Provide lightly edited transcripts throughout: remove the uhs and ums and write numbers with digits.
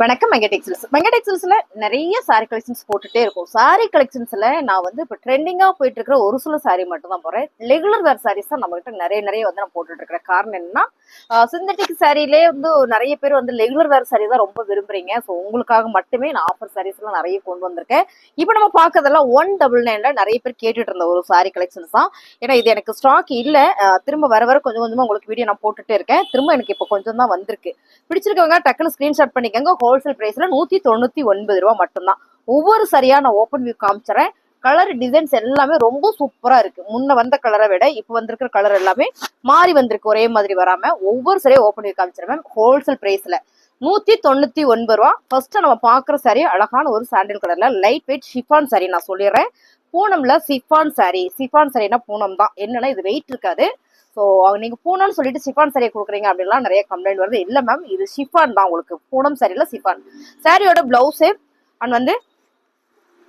வணக்கம் மெங்கடெக்ஸல்ஸ்ல நிறைய sorry collections போட்டுட்டே இருக்கும். சாரி கலெக்ஷன்ஸ்ல நான் வந்து இப்போ ட்ரெண்டிங்கா போயிட்டு இருக்கிற ஒரு சில சாரி மட்டும் தான் போறேன். ரெகுலர் வேர் சாரீஸ் தான் நம்ம கிட்ட நிறைய வந்து நான் போட்டுட்டு இருக்கிறேன். காரணம் என்னன்னா சிந்தட்டிக் சாரிலே வந்து நிறைய பேர் வந்து ரெகுலர் வேர் சாரி தான் ரொம்ப விரும்புறீங்க. ஸோ உங்களுக்காக மட்டுமே நான் ஆஃபர் சாரீஸ் எல்லாம் நிறைய கொண்டு வந்திருக்கேன். இப்போ நம்ம பார்க்கறதெல்லாம் 199 நிறைய பேர் கேட்டுட்டு இருந்த ஒரு சாரி கலெக்ஷன்ஸ் தான். ஏன்னா இது எனக்கு ஸ்டாக் இல்லை, திரும்ப வர கொஞ்சம் கொஞ்சமா உங்களுக்கு வீடியோ நான் போட்டுட்டே இருக்கேன். திரும்ப எனக்கு இப்போ கொஞ்சம் தான் வந்திருக்கு. பிடிச்சிருக்கவங்க டக்குன்னு ஸ்கிரீன்ஷாட் பண்ணிக்கோங்க. ஹோல்சேல் பிரைஸ்ல 199 ரூபா மட்டும்தான். ஒவ்வொரு சரியா நான் ஓப்பன் வியூ காமிச்சறேன். கலர் டிசைன்ஸ் எல்லாமே ரொம்ப சூப்பரா இருக்கு. முன்ன வந்த கலரை விட இப்ப வந்திருக்கிற கலர் எல்லாமே மாறி வந்திருக்கு, ஒரே மாதிரி வராம. ஒவ்வொரு சரியா ஓப்பன் வியூ காமிச்சிருவேன். ஹோல்சேல் பிரைஸ்ல 199 ரூபா. ஃபர்ஸ்ட் நம்ம பாக்குற சாரி அழகான ஒரு சாண்டில் கலர்ல லைட் வெயிட் ஷிஃபான் சாரி. நான் சொல்லிடுறேன், பூனம்ல சிஃபான் சாரி. சிஃபான் சாரினா பூனம் தான், என்னன்னா இது வெயிட் இருக்காது. ஸோ நீங்க பூனம்னு சொல்லிட்டு சிஃபான் சாரியை கொடுக்குறீங்க அப்படின்லாம் நிறைய கம்ப்ளைண்ட் வருது. இல்லை மேம், இது ஷிஃபான் தான், உங்களுக்கு பூனம் சாரியில சிஃபான். சாரியோட பிளவுஸு அண்ட் வந்து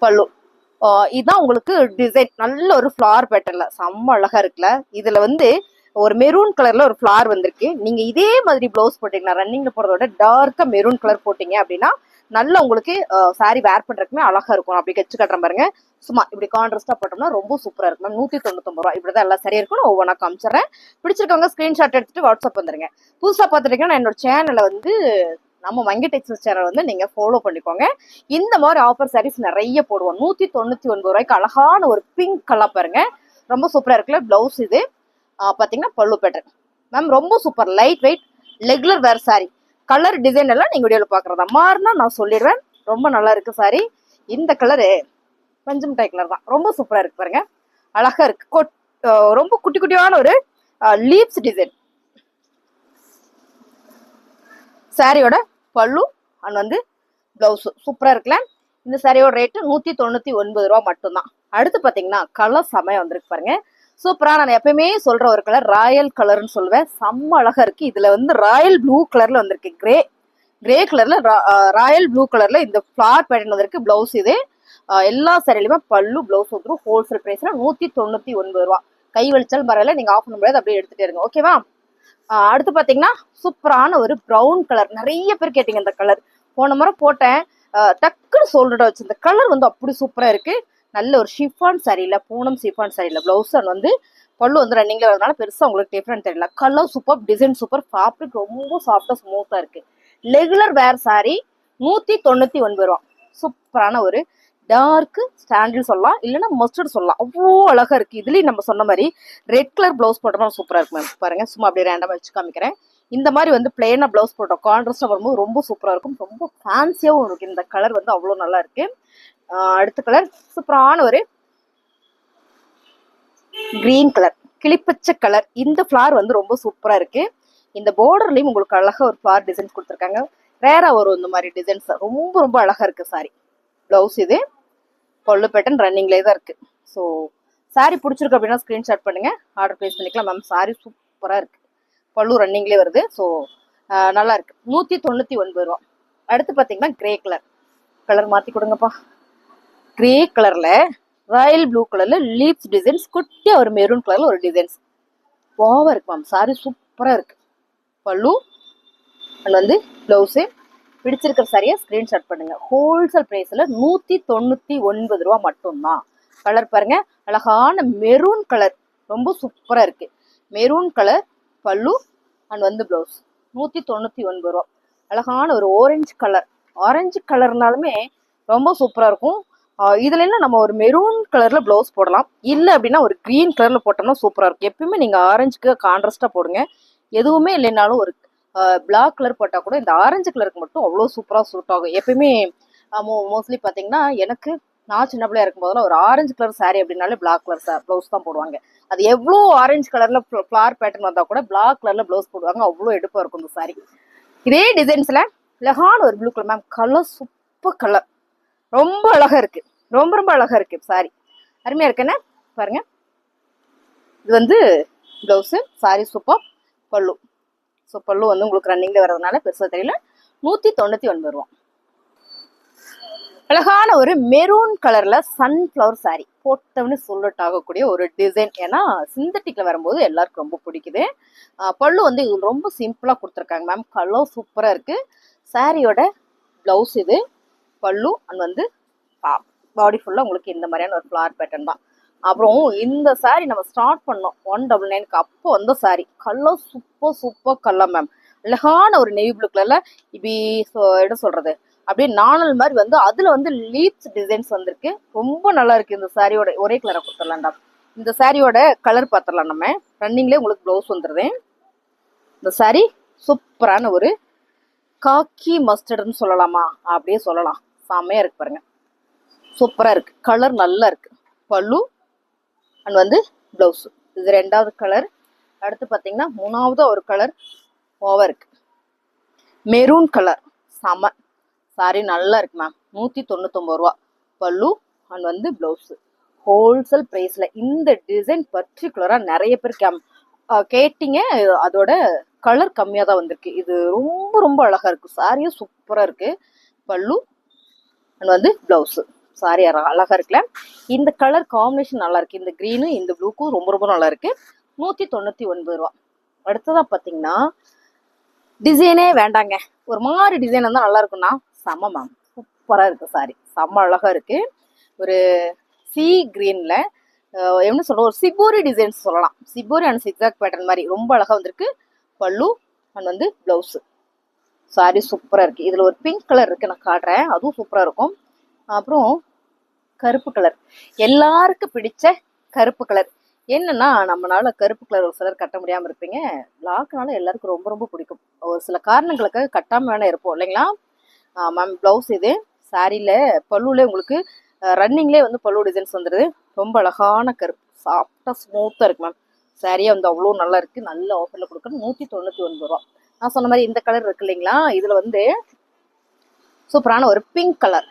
பல்லு, இதுதான் உங்களுக்கு டிசைன். நல்ல ஒரு ஃபிளார் பேட்டர்ல செம்ம அழகா இருக்குல்ல. இதுல வந்து ஒரு மெரூன் கலர்ல ஒரு ஃபிளார் வந்திருக்கு. நீங்க இதே மாதிரி பிளவுஸ் போட்டீங்கன்னா, ரன்னிங்ல போறதோட டார்க்கா மெரூன் கலர் போட்டீங்க அப்படின்னா நல்லா உங்களுக்கு சாரி வேர் பண்றதுக்குமே அழகா இருக்கும். அப்படி கச்சு கட்டுறேன் பாருங்க, சும்மா இப்படி கான்ட்ராஸ்டா போட்டோம்னா ரொம்ப சூப்பரா இருக்கும் மேம். 199 ரூபா. இப்படிதான் எல்லாம் சரியா இருக்கும். நான் ஒவ்வொன்றா காமிச்சிடறேன். பிடிச்சிருக்கவங்க ஸ்கிரீன்ஷாட் எடுத்துட்டு வாட்ஸ்அப் வந்துருங்க. புதுசா பார்த்துட்டீங்கன்னா என்னோட சேனலை வந்து நம்ம மெங்கடெக்ஸல்ஸ் சேனல் வந்து நீங்க ஃபாலோ பண்ணிக்கோங்க. இந்த மாதிரி ஆஃபர் சாரீஸ் நிறைய போடுவோம். 199 ரூபாய்க்கு அழகான ஒரு பிங்க் கலர் பாருங்க, ரொம்ப சூப்பரா இருக்குல்ல. பிளவுஸ் இது பாத்தீங்கன்னா பல்லு பேட்டர்ன் மேம், ரொம்ப சூப்பர். லைட் வெயிட் ரெகுலர் வேர் சாரி. கலர் டிசைன் எல்லாம் நீங்க வீடியோல பாக்குறதா மாறினா நான் சொல்லிடுவேன். ரொம்ப நல்லா இருக்கு சாரி. இந்த கலரு பஞ்சு மிட்டாய் கலர் தான், ரொம்ப சூப்பரா இருக்கு பாருங்க, அழகா இருக்கு. ரொம்ப குட்டி குட்டியான ஒரு லீவ்ஸ் டிசைன். சாரியோட பல்லு அண்ட் வந்து பிளவுஸ் சூப்பரா இருக்குல்ல. இந்த சாரியோட ரேட்டு 199 ரூபா மட்டும்தான். அடுத்து பாத்தீங்கன்னா கலர் செமையா வந்திருக்கு பாருங்க, சூப்பரா. நான் எப்பயுமே சொல்ற ஒரு கலர் ராயல் கலர்னு சொல்லுவேன். செம்ம அழகா இருக்கு. இதுல வந்து ராயல் ப்ளூ கலர்ல வந்திருக்கு. கிரே கலர்ல ராயல் ப்ளூ கலர்ல இந்த ஃபிளார் பேட்டர்ன் வந்திருக்கு. பிளவுஸ் இது எல்லா சாரிலுமே பல்லு பிளவுஸ் வந்துடும். ஹோல்சேல் பிரைஸ்ல 199 ரூபா. கை வலிச்சாலும் பரவாயில்ல, நீங்க ஆஃப் பண்ண முடியாது, அப்படியே எடுத்துட்டே இருங்க, ஓகேவா. அடுத்து பாத்தீங்கன்னா சூப்பரான ஒரு ப்ரௌன் கலர். நிறைய பேர் கேட்டீங்க இந்த கலர். போன முறை போட்டேன், டக்குன்னு சோல்டா வச்சு. இந்த கலர் வந்து அப்படி சூப்பரா இருக்கு. நல்ல ஒரு ஷிஃபான் சாரியில, பூனம் ஷிஃபான் சாரியில பிளவுஸ் அண்ட் வந்து பல்லு வந்து ரன்னிங்ல வரதுனால பெருசா உங்களுக்கு டிஃபரெண்ட் தெரியல. Colour super, design super, fabric ரொம்ப சாஃப்டா ஸ்மூத்தா இருக்கு. ரெகுலர் வேர் சாரி 199 ரூபா. சூப்பரான ஒரு டார்க் ஸ்டாண்டில் சொல்லலாம், இல்லைன்னா மஸ்டர்ட் சொல்லலாம். அவ்வளோ அழகா இருக்கு. இதுலயும் நம்ம சொன்ன மாதிரி ரெட் கலர் பிளவுஸ் போட்டோம்னா சூப்பரா இருக்கு மேம். பாருங்க, சும்மா அப்படியே ரேண்டமா வச்சு காமிக்கிறேன். இந்த மாதிரி வந்து பிளெயினா பிளவுஸ் போட்டோம் கான்ட்ராஸ்டா வரும்போது ரொம்ப சூப்பரா இருக்கும். ரொம்ப ஃபேன்சியாவும் இருக்கு. இந்த கலர் வந்து அவ்வளோ நல்லா இருக்கு. அடுத்த கலர் சூப்பரான ஒரு கிரீன் கலர், கிளிப்பச்சை கலர். இந்த ஃபிளார் வந்து ரொம்ப சூப்பரா இருக்கு. இந்த பார்டர்லயும் உங்களுக்கு அழகா ஒரு ஃபிளார் டிசைன்ஸ் கொடுத்துருக்காங்க. ரேரா வரும் இந்த மாதிரி டிசைன்ஸ். ரொம்ப ரொம்ப அழகா இருக்கு சாரி. பிளவுஸ் இது பல்லு பேட்டர்ன் ரன்னிங்லேயே தான் இருக்கு. ஸோ சாரி பிடிச்சிருக்கு அப்படின்னா ஸ்கிரீன்ஷாட் பண்ணுங்க, ஆர்டர் பிளேஸ் பண்ணிக்கலாம் மேம். சாரி சூப்பரா இருக்கு, பல்லு ரன்னிங்லேயே வருது. ஸோ நல்லா இருக்கு. 199 ரூபா. அடுத்து பார்த்தீங்கன்னா கிரே கலர் மாத்தி கொடுங்கப்பா. கிரே கலர்ல ராயல் ப்ளூ கலர்ல லீவ்ஸ் டிசைன்ஸ், குட்டியா ஒரு மெரூன் கலர்ல ஒரு டிசைன்ஸ் ஓவா இருக்கு மேம். சாரி சூப்பரா இருக்கு. பல்லு அண்ட் வந்து பிளவுஸு. பிடிச்சிருக்கிற சாரியா ஸ்கிரீன்ஷாட் பண்ணுங்க. ஹோல்சேல் பிரைஸ்ல 199 ரூபா மட்டும்தான். கலர் பாருங்க, அழகான மெரூன் கலர், ரொம்ப சூப்பரா இருக்கு. மெரூன் கலர் பல்லு அண்ட் வந்து பிளவுஸ் 199 ரூபா. அழகான ஒரு ஆரஞ்சு கலர்னாலுமே ரொம்ப சூப்பரா இருக்கும். இதுல என்ன நம்ம ஒரு மெரூன் கலர்ல பிளவுஸ் போடலாம், இல்லை அப்படின்னா ஒரு கிரீன் கலர்ல போட்டோம்னா சூப்பரா இருக்கும். எப்பயுமே நீங்க ஆரஞ்சுக்கு கான்ட்ராஸ்டா போடுங்க. எதுவுமே இல்லைனாலும் ஒரு பிளாக் கலர் போட்டா கூட இந்த ஆரஞ்சு கலருக்கு மட்டும் அவ்வளோ சூப்பரா சூட் ஆகும். எப்பயுமே மோஸ்ட்லி பாத்தீங்கன்னா எனக்கு, நான் சின்ன பிள்ளையா இருக்கும் போதெல்லாம் ஒரு ஆரஞ்சு கலர் சாரி அப்படின்னாலே பிளாக் கலர் பிளவுஸ் தான் போடுவாங்க. அது எவ்வளோ ஆரஞ்சு கலர்ல ஃபிளார் பேட்டர்ன் வந்தா கூட பிளாக் கலர்ல பிளவுஸ் போடுவாங்க. அவ்வளோ எடுப்பா இருக்கும் இந்த சாரி. இதே டிசைன்ஸ்ல அழகான ஒரு blue colour ma'am. Colour super colour, ரொம்ப அழகா இருக்கு. ரொம்ப ரொம்ப அழகா இருக்கு சாரி, அருமையா இருக்குன்னு பாருங்க. இது வந்து பிளவுஸ், சாரி சூப்பர். பல்லு, ஸோ பல்லு வந்து உங்களுக்கு ரன்னிங்ல வர்றதுனால பெருசா தெரியல. 199 ரூபா. அழகான ஒரு மெரூன் கலர்ல சன்ஃபிளவர் சாரி, போட்டவன்னு சொல்லட் ஆகக்கூடிய ஒரு டிசைன். ஏன்னா சிந்தட்டிக்ல வரும்போது எல்லாருக்கும் ரொம்ப பிடிக்குது. பல்லு வந்து ரொம்ப சிம்பிளா கொடுத்துருக்காங்க மேம். கலர் சூப்பரா இருக்கு. சாரியோட பிளவுஸ் இது, பல்லு அண்ட் வந்து பாடி ஃபுல்லாக உங்களுக்கு இந்த மாதிரியான ஒரு ஃப்ளார் பேட்டர்ன் தான். அப்புறம் இந்த சாரீ நம்ம ஸ்டார்ட் பண்ணோம் 199க்கு. அப்போ வந்த sari colour super colour ma'am. அழகான ஒரு நெவி ப்ளூ கலர்ல இப்படி என்ன சொல்றது அப்படியே நாணல் மாதிரி வந்து அதுல வந்து லீப்ஸ் டிசைன்ஸ் வந்திருக்கு. ரொம்ப நல்லா இருக்கு. இந்த சாரியோட ஒரே கலரை கொடுத்துடலாம்டா. இந்த சாரியோட கலர் பார்த்துடலாம் நம்ம. ரன்னிங்லேயே உங்களுக்கு ப்ளவுஸ் வந்துடுது. இந்த சாரீ சூப்பரான ஒரு காக்கி மஸ்டர்ட்னு சொல்லலாமா, அப்படியே சொல்லலாம். செம்மையா இருக்கு பாருங்க, சூப்பரா இருக்கு. கலர் நல்லா இருக்கு. பல்லு அண்ட் வந்து பிளவுஸ். இது 2வது கலர். அடுத்து பார்த்தீங்கன்னா 3வது ஒரு கலர் ஓவர் இருக்கு, மெரூன் கலர். செம சாரி நல்லா இருக்கு மேம். 199 ரூபா பல்லு அண்ட் வந்து பிளவுஸ். ஹோல்சேல் பிரைஸ்ல இந்த டிசைன் பர்டிகுலரா நிறைய பேர் கேட்டீங்க. அதோட கலர் கம்மியாக தான் வந்திருக்கு. இது ரொம்ப அழகா இருக்கு. சாரியும் சூப்பரா இருக்கு. பல்லு அண்ட் வந்து பிளவுஸ். சாரி அழகா இருக்குல்ல. இந்த கலர் காம்பினேஷன் நல்லா இருக்கு. இந்த கிரீனு இந்த ப்ளூக்கும் ரொம்ப நல்லா இருக்கு. 199 ரூபா. அடுத்ததா பாத்தீங்கன்னா டிசைனே வேண்டாங்க, ஒரு மாதிரி டிசைன் இருந்தா நல்லா இருக்கும்னா செம மேம். சூப்பரா இருக்கு சாரி, செம்ம அழகா இருக்கு. ஒரு சி கிரீன்ல என்ன சொல்றோம், ஒரு சிபோரி டிசைன்ஸ் சொல்லலாம். சிபோரி அண்ட் சிக்ஸாக் பேட்டர்ன் மாதிரி ரொம்ப அழகா வந்திருக்கு. பல்லு அண்ட் வந்து பிளவுஸ். சாரி சூப்பரா இருக்கு. இதுல ஒரு பிங்க் கலர் இருக்கு, நான் காட்டுறேன், அதுவும் சூப்பரா இருக்கும். அப்புறம் கருப்பு கலர், எல்லாருக்கும் பிடிச்ச கருப்பு கலர். என்னன்னா நம்மளால கருப்பு கலர் ஒரு சிலர் கட்ட முடியாம இருப்பீங்க, பிளாக்னால எல்லாருக்கும் ரொம்ப பிடிக்கும். ஒரு சில காரணங்களுக்காக கட்டாம வேணா இருப்போம் இல்லைங்களா மேம். பிளவுஸ் இது. சாரியில பல்லுல உங்களுக்கு ரன்னிங்லேயே வந்து பல்லு டிசைன்ஸ் வந்துடுது. ரொம்ப அழகான கருப்பு, சாஃப்டா ஸ்மூத்தா இருக்கு மேம். சாரியா வந்து அவ்வளோ நல்லா இருக்கு. நல்ல ஆஃபர்ல கொடுக்கணும். 199 ரூபா. நான் சொன்ன மாதிரி இந்த கலர் இருக்கு இல்லைங்களா, இதுல வந்து சூப்பரான ஒரு பிங்க் கலர்.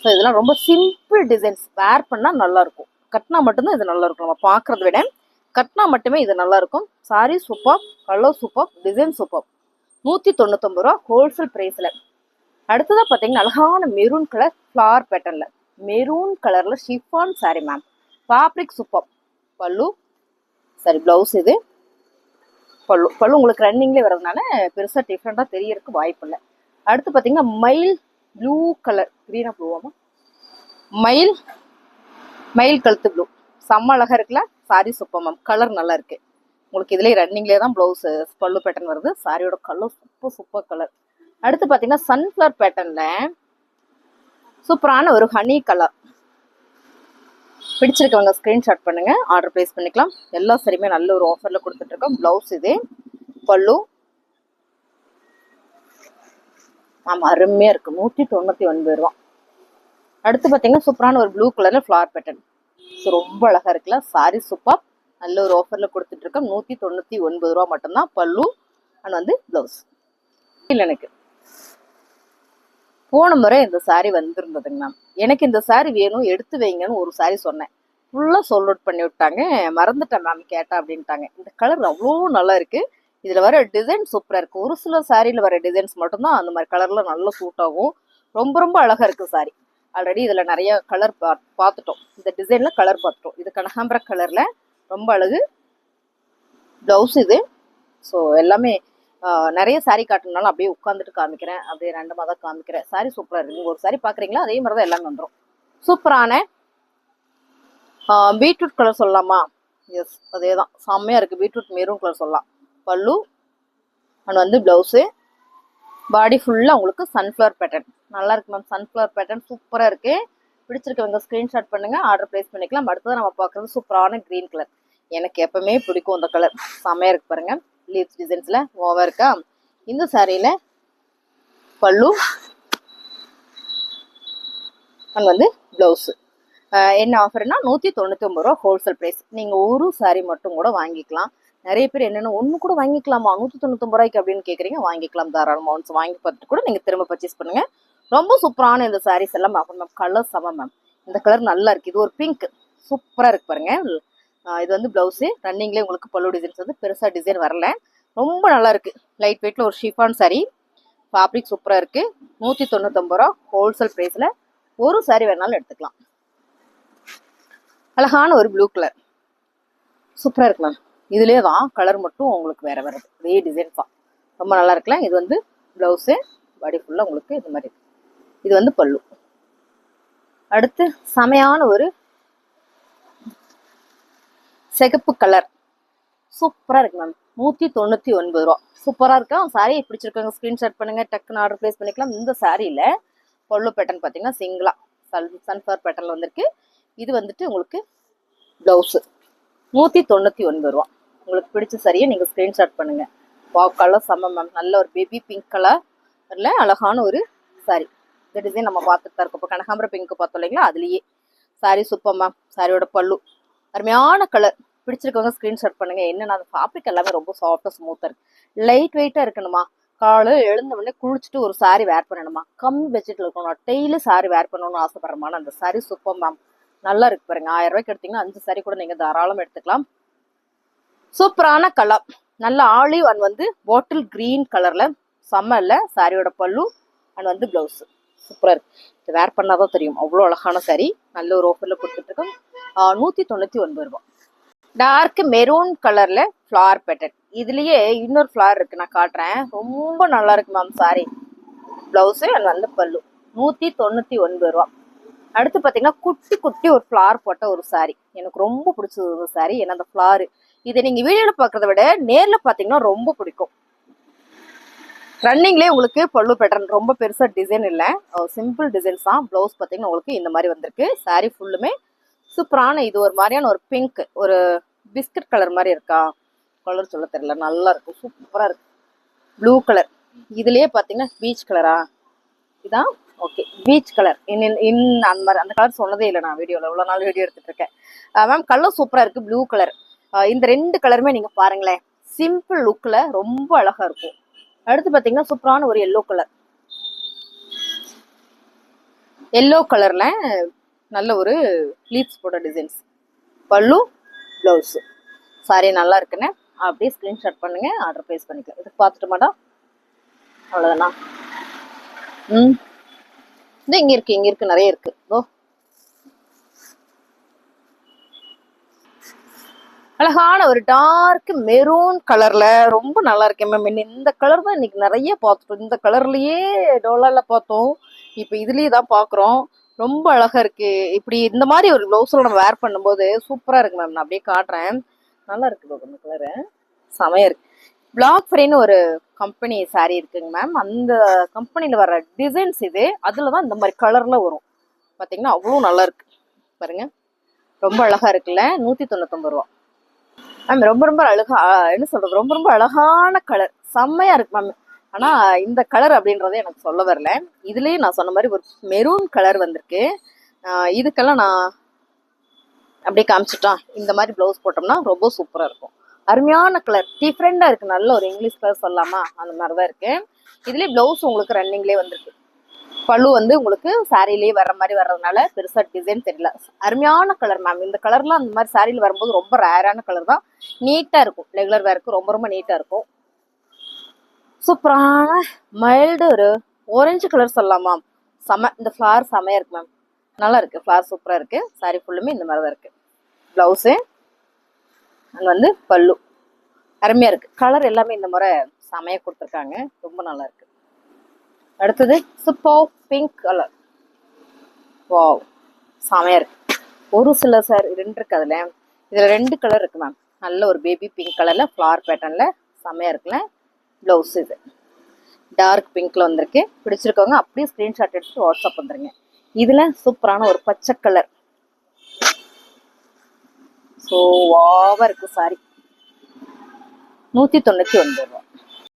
ஸோ இதெல்லாம் ரொம்ப சிம்பிள் டிசைன்ஸ். வேர் பண்ணால் நல்லா இருக்கும், கட்டினா மட்டும்தான் இது நல்லா இருக்கும். நம்ம பார்க்கறத விட கட்டினா மட்டுமே இது நல்லா இருக்கும். Sorry super, colour super, design super. 199 ரூபா ஹோல்சேல் பிரைஸ்ல. அடுத்ததான் பார்த்தீங்கன்னா அழகான மெரூன் கலர் ஃப்ளார் பேட்டர்ல, மெரூன் கலர்ல chiffon sorry ma'am. Fabric super. பல்லு சரி, பிளவுஸ் இது. பல்லு உங்களுக்கு ரன்னிங்லேயே வர்றதுனால பெருசா டிஃப்ரெண்டா தெரியறதுக்கு வாய்ப்பு இல்லை. அடுத்து பார்த்தீங்கன்னா மயில் ப்ளூ கலர், கிரீனா ப்ளூவாமா, மயில் கழுத்து ப்ளூ. செம்ம அழகா இருக்குல்ல. Sorry super ma'am. கலர் நல்லா இருக்கு. உங்களுக்கு இதுலேயே ரன்னிங்லேயே தான் ப்ளவுஸ் பல்லு பேட்டர்ன் வருது. சாரியோட கலர் சூப்பர் கலர். அடுத்து பார்த்தீங்கன்னா சன்ஃப்ளவர் பேட்டர்ன்ல சூப்பரான ஒரு ஹனி கலர். பிடிச்சிருக்கவங்க ஸ்கிரீன்ஷாட் பண்ணுங்க, ஆர்டர் பிளேஸ் பண்ணிக்கலாம். எல்லா சரியுமே நல்ல ஒரு ஆஃபர்ல கொடுத்துட்டு இருக்கோம். பிளவுஸ் இது, பல்லு ஆமா அருமையா இருக்கு. 199 ரூபா. அடுத்து பார்த்தீங்கன்னா சூப்பரான ஒரு ப்ளூ கலர்ல ஃப்ளார் பேட்டர்ன். ஸோ ரொம்ப அழகா இருக்குல்ல. Sorry super. நல்ல ஒரு ஆஃபர்ல கொடுத்துட்டு இருக்கோம். 199 ரூபா மட்டும்தான் பல்லு அண்ட் வந்து பிளவுஸ். இல்லை, எனக்கு போன முறை இந்த சாரி வந்திருந்ததுங்க மேம். எனக்கு இந்த சாரி வேணும், எடுத்து வைங்கன்னு ஒரு சாரி சொன்னேன். ஃபுல்லா சோல்ட் அவுட் பண்ணி விட்டாங்க. மறந்துட்டேன் மேம் கேட்டா அப்படின்ட்டாங்க. இந்த கலர் அவ்வளோ நல்லா இருக்கு. இதுல வர டிசைன் சூப்பரா இருக்கு. ஒரு சில சாரியில வர டிசைன்ஸ் மட்டும்தான் அந்த மாதிரி கலர்ல நல்ல சூட் ஆகும். ரொம்ப அழகா இருக்கு சாரி. ஆல்ரெடி இதுல நிறைய கலர் பார்த்துட்டோம். இந்த டிசைன்ல கலர் பார்த்துட்டோம். இது கனகாம்பர கலர்ல ரொம்ப அழகு. பிளவுஸ் இது. ஸோ எல்லாமே நிறைய சாரி காட்டுனாலும் அப்படியே உட்காந்துட்டு காமிக்கிறேன், அப்படியே ரெண்டமாக தான் காமிக்கிறேன். சாரி சூப்பரா இருக்கு. நீங்க ஒரு சாரி பாக்குறீங்களா, அதே மாதிரி தான் எல்லாமே வந்துடும். சூப்பரான பீட்ரூட் கலர் சொல்லலாமா? எஸ், அதே தான். செம்மையா இருக்கு. பீட்ரூட் மெரூன் கலர் சொல்லலாம். பல்லு அண்ட் வந்து பிளவுஸு. பாடி ஃபுல்லா உங்களுக்கு சன்ஃப்ளவர் பேட்டர்ன் நல்லா இருக்கு மேம். சன்ஃப்ளவர் பேட்டர்ன் சூப்பரா இருக்கு. பிடிச்சிருக்கவங்க ஸ்கிரீன்ஷாட் பண்ணுங்க, ஆர்டர் பிளேஸ் பண்ணிக்கலாம். அடுத்தது நம்ம பார்க்கறது சூப்பரான கிரீன் கலர். எனக்கு எப்பவுமே பிடிக்கும் இந்த கலர். செம்மையா இருக்கு பாருங்க. லீவ்ஸ் டிசைன்ஸ்ல ஓவர் இருக்கா. இந்த சாரியில பல்லு அண்ட் வந்து பிளவுஸ். என்ன ஆஃபர்னா 199 ரூபா ஹோல்சேல் பிரைஸ். நீங்க ஒரு சாரி மட்டும் கூட வாங்கிக்கலாம். நிறைய பேர் என்னென்ன ஒன்று கூட வாங்கிக்கலாமா 199 ரூபாய்க்கு அப்படின்னு கேட்குறீங்க. வாங்கிக்கலாம் தாராளமாக. ஒன்ஸ் வாங்கி பார்த்துட்டு கூட நீங்கள் திரும்ப பர்ச்சேஸ் பண்ணுங்க. ரொம்ப சூப்பரான இந்த சாரீஸ் எல்லாம் மேம். கலர் செம மேம். இந்த கலர் நல்லா இருக்கு. இது ஒரு பிங்க் சூப்பராக இருக்கு பாருங்க. இது வந்து பிளவுஸு. ரன்னிங்லேயே உங்களுக்கு பல்லு டிசைன்ஸ் வந்து பெருசாக டிசைன் வரல. ரொம்ப நல்லா இருக்கு. லைட் வெயிட்ல ஒரு ஷிஃபான் சாரி. ஃபேப்ரிக் சூப்பராக இருக்கு. 199 ரூபா ஹோல்சேல் ப்ரைஸில். ஒரு சாரி வேணாலும் எடுத்துக்கலாம். அழகான ஒரு ப்ளூ கலர் சூப்பராக இருக்கு மேம். இதுலேயே தான் கலர் மட்டும் உங்களுக்கு வேற வருது. இதே டிசைன்ஸ் தான். ரொம்ப நல்லா இருக்கலாம். இது வந்து பிளவுஸு. பாடி ஃபுல்லா உங்களுக்கு இந்த மாதிரி. இது வந்து பல்லு. அடுத்து செமையான ஒரு சிகப்பு கலர் சூப்பரா இருக்கு மேம். 199 ரூபா. சூப்பரா இருக்கா சாரி. பிடிச்சிருக்கவங்க ஸ்கிரீன்ஷாட் பண்ணுங்க, டக்குன்னு ஆர்டர் பிளேஸ் பண்ணிக்கலாம். இந்த சாரியில பல்லு பேட்டர்ன் பாத்தீங்கன்னா சிங்கிளா சன்ஃபிளவர் பேட்டர்ல வந்திருக்கு. இது வந்துட்டு உங்களுக்கு பிளவுஸ் 199 ரூபா. உங்களுக்கு பிடிச்ச சரியை நீங்க ஸ்கிரீன்ஷாட் பண்ணுங்க. வாவ் கலர் செம்ம மேம். நல்ல ஒரு பேபி பிங்க் கலர்ல அழகான ஒரு சாரி. இந்த டிசைன் நம்ம பார்த்துட்டு தான் இருக்கோம். இப்போ கனகாம்பர பிங்க் பார்த்தோம் இல்லைங்களா, அதுலயே சாரி சூப்பர் மேம். சாரியோட பல்லு அருமையான கலர். பிடிச்சிருக்கவங்க ஸ்கிரீன்ஷாட் பண்ணுங்க. என்னன்னா அந்த ஃபேப்ரிக் எல்லாமே ரொம்ப சாஃப்டா ஸ்மூத்தா இருக்கு. லைட் வெயிட்டா இருக்கணுமா, காலையில் எழுந்த உடனே குளிச்சுட்டு ஒரு சாரி வேர் பண்ணணுமா, கம்மி பட்ஜெட்ல இருக்கணும், டெய்லி சாரி வேர் பண்ணணும்னு ஆசைப்படுறமான அந்த சாரி சூப்பர் மேம். நல்லா இருக்கு பாருங்க. 1000 ரூபாய்க்கு எடுத்தீங்கன்னா 5 சாரி கூட நீங்க தாராளம் எடுத்துக்கலாம். சூப்பரான கலர். நல்ல ஆலிவ் அண்ட் வந்து பாட்டில் கிரீன் கலர்ல செம்ம இல்ல சாரியோட பல்லு அண்ட் வந்து பிளவுஸ் சூப்பரா இருக்கு. இது வேர் பண்ணாதான் தெரியும் அவ்வளோ அழகான சாரி. நல்ல ஒரு ஆஃபர்ல கொடுத்துட்டு இருக்கோம். 199 ரூபாய். டார்க் மெரூன் கலர்ல ஃபிளவர் பேட்டர்ன். இதுலயே இன்னொரு ஃபிளவர் இருக்கு, நான் காட்டுறேன். ரொம்ப நல்லா இருக்கு மேம் சாரி. பிளவுஸ் அண்ட் வந்து பல்லு 199 ரூபா. அடுத்து பாத்தீங்கன்னா குட்டி குட்டி ஒரு ஃபிளவர் போட்ட ஒரு சாரி. எனக்கு ரொம்ப பிடிச்சது ஒரு சாரி. ஏன்னா அந்த ஃபிளவர் இதை நீங்க வீடியோல பாக்குறத விட நேர்ல பாத்தீங்கன்னா ரொம்ப பிடிக்கும். ரன்னிங்லேயே உங்களுக்கு பல்லு பேட்டர்ன் ரொம்ப பெருசா டிசைன் இல்லை, சிம்பிள் டிசைன்ஸ் தான். பிளவுஸ் பாத்தீங்கன்னா உங்களுக்கு இந்த மாதிரி வந்திருக்கு. சாரி ஃபுல்லுமே சூப்பரான இது ஒரு மாதிரியான ஒரு பிங்க், ஒரு பிஸ்கட் கலர் மாதிரி இருக்கா, கலர் சொல்ல தெரியல, நல்லா இருக்கும், சூப்பரா இருக்கு. Blue colour. இதுலயே பாத்தீங்கன்னா பீச் கலரா, இதான் ஓகே பீச் கலர். அந்த மாதிரி அந்த கலர் சொன்னதே இல்லை நான் வீடியோல, இவ்வளவு நாள் வீடியோ எடுத்துட்டு இருக்கேன் மேம். கலர் சூப்பரா இருக்கு, ப்ளூ கலர். இந்த 2 கலருமே நீங்க பாருங்களேன், சிம்பிள் லுக்ல ரொம்ப அழகா இருக்கும். அடுத்து பாத்தீங்கன்னா சூப்பரான ஒரு எல்லோ கலர். எல்லோ கலர்ல நல்ல ஒரு லீப்ஸ் போட்ட டிசைன்ஸ். பல்லு பிளவுஸ். சாரி நல்லா இருக்குன்னு அப்படியே ஸ்கிரீன்ஷாட் பண்ணுங்க, ஆர்டர் பிளேஸ் பண்ணிக்கலாம். இது பார்த்துட்டு மாட்டோம் அவ்வளவுதானா. இது இங்க இருக்கு நிறைய இருக்கு. அழகான ஒரு டார்க் மெரூன் கலர்ல ரொம்ப நல்லா இருக்கேன் மேம். இந்த கலர் தான் இன்னைக்கு நிறைய பார்த்துட்டோம். இந்த கலர்லயே டோலால பார்த்தோம், இப்ப இதுலயே தான் பாக்குறோம். ரொம்ப அழகா இருக்கு. இப்படி இந்த மாதிரி ஒரு பிளவுஸ்ல நம்ம வேர் பண்ணும்போது சூப்பரா இருக்கு மேம். நான் அப்படியே காட்டுறேன். நல்லா இருக்கு இந்த கலரு, செமையா இருக்கு. பிளாக் ஃப்ரேன்னு ஒரு கம்பெனி சாரி இருக்குங்க மேம். அந்த கம்பெனில வர டிசைன்ஸ் இது. அதுலதான் இந்த மாதிரி கலர்ல வரும். பாத்தீங்கன்னா அவ்வளவு நல்லா இருக்கு பாருங்க. ரொம்ப அழகா இருக்குல்ல. 199 ரூபா மேம். ரொம்ப ரொம்ப அழகா, என்ன சொல்றது, ரொம்ப ரொம்ப அழகான கலர், செம்மையா இருக்கு மேம். ஆனா இந்த கலர் அப்படின்றத எனக்கு சொல்ல வரல. இதுலயே நான் சொன்ன மாதிரி ஒரு மெரூன் கலர் வந்திருக்கு. இதுக்கெல்லாம் நான் அப்படியே காமிச்சிட்டா இந்த மாதிரி பிளவுஸ் போட்டோம்னா ரொம்ப சூப்பரா இருக்கும். அருமையான கலர், டிஃப்ரெண்டா இருக்கு. நல்ல ஒரு இங்கிலீஷ் கலர் சொல்லலாமா, அந்த மாதிரிதான் இருக்கு. இதுலயே பிளவுஸ் உங்களுக்கு ரன்னிங்லேயே வந்திருக்கு. பல்லு வந்து உங்களுக்கு சாரிலேயே வர்ற மாதிரி வர்றதுனால பெருசா டிசைன் தெரியல. அருமையான கலர் மேம். இந்த கலர்லாம் அந்த மாதிரி சாரியில் வரும்போது ரொம்ப ரேரான கலர் தான். நீட்டா இருக்கும், ரெகுலர் வேருக்கு ரொம்ப ரொம்ப நீட்டா இருக்கும். சூப்பரான மைல்டு ஒரு ஆரஞ்சு கலர் சொல்லலாமா, செம. இந்த ஃபிளவர் செமையா இருக்கு மேம். நல்லா இருக்கு, ஃபிளவர் சூப்பரா இருக்கு. சாரி ஃபுல்லுமே இந்த மாதிரி தான் இருக்கு. பிளவுஸு அங்க வந்து பல்லு அருமையா இருக்கு. கலர் எல்லாமே இந்த முறை செமையா கொடுத்துருக்காங்க, ரொம்ப நல்லா இருக்கு. அடுத்தது சூப்பர் பிங்க் கலர். வாவ் செமையா இருக்கு. ஒரு சில சார் 2 இருக்கு அதுல. இதுல 2 கலர் இருக்கு மேம். நல்ல ஒரு பேபி பிங்க் கலர்ல ஃபிளவர் பேட்டர்ன்ல செமையா இருக்குல்ல. பிளவுஸ் இது டார்க் பிங்க்ல வந்திருக்கு. பிடிச்சிருக்கவங்க அப்படியே ஸ்கிரீன்ஷாட் எடுத்து வாட்ஸ்அப் வந்துருங்க. இதுல சூப்பரான ஒரு பச்சை கலர். ஸோ வாவா இருக்கு சாரி. 199 ரூபா.